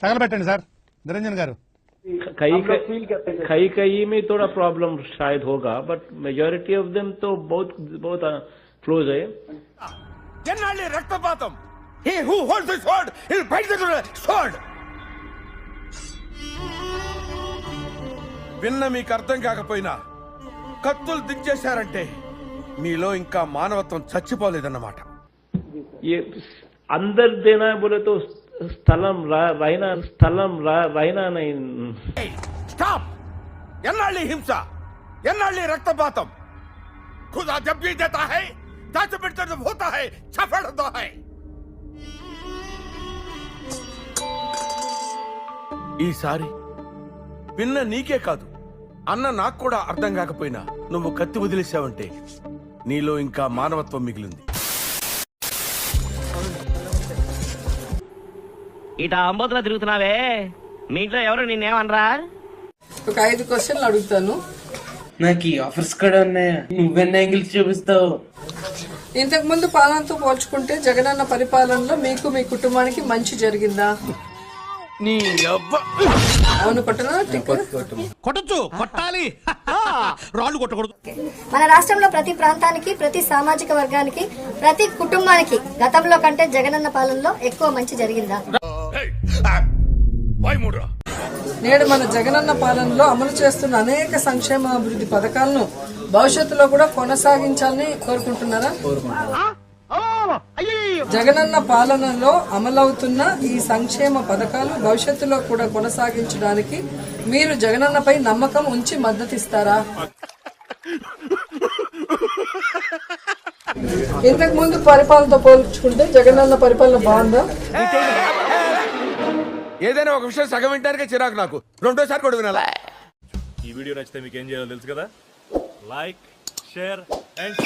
తగలబెట్టండి sir Niranjan గారు. कई में थोड़ा प्रॉब्लम शायद होगा, बट मेजॉरिटी ऑफ देम तो बहुत क्लोज है. रक्तपातम. He who holds the sword, he'll fight the sword. విన్న మీకు అర్థం కాకపోయినా కత్తులు దించేశారంటే మీలో ఇంకా మానవత్వం చచ్చిపోలేదన్నమాట. ये अंदर देना बोले तो స్థలం रहना नहीं. స్టాప్. ఎన్నాళ్ళీ హింస, ఎన్నాళ్ళీ రక్తపాతం. खुदा जब भी देता है दाचपेट जब होता है छफड़ होता है. ఈసారి విన్న నీకే కాదు అన్న నాకు కూడా అర్థం కాకపోయినా నువ్వు కత్తి వదిలేసావంటే నీలో ఇంకా మానవత్వం మిగిలింది. ఇట అంబోతులా తిరుగుతున్నావే, మీ ఇంట్లో ఎవరు నిన్నేమనరా? ఒక 5 క్వశ్చన్లు అడుగుతాను. నాకు ఈ ఆఫర్స్ కూడా ఉన్నాయా? నువ్వెన్న యాంగిల్స్ చూపిస్తావు? ఇంతకు ముందు పాలనతో పోల్చుకుంటే జగనన్న పరిపాలనలో మీకు మీ కుటుంబానికి మంచి జరిగిందా? అవును కొట్టనా? కొట్టచ్చు, కొట్టాలి, రాళ్ళు కొట్టకూడదు. మన రాష్ట్రంలో ప్రతి ప్రాంతానికి, ప్రతి సామాజిక వర్గానికి, ప్రతి కుటుంబానికి గతంలో కంటే జగనన్న పాలనలో ఎక్కువ మంచి జరిగిందా? నేడు మన జగనన్న పాలనలో అమలు చేస్తున్న అనేక సంక్షేమ అభివృద్ధి పథకాలను భవిష్యత్తులో కూడా కొనసాగించాలని కోరుకుంటున్నారా? జగనన్న పాలనలో అమలవుతున్న ఈ సంక్షేమ పథకాలు భవిష్యత్తులో కూడా కొనసాగించడానికి మీరు జగనన్నపై నమ్మకం ఉంచి మద్దతిస్తారా? ఇంతకు ముందు పరిపాలనతో పోల్చుకుంటే జగనన్న పరిపాలన బాగుందా? ఏదైనా ఒక విషయం సగం వింటానికే చిరాకు నాకు. రెండోసారి కూడా వినాలా? ఈ వీడియో నచ్చితే మీకు ఏం చేయాలో తెలుసు కదా. Like, share and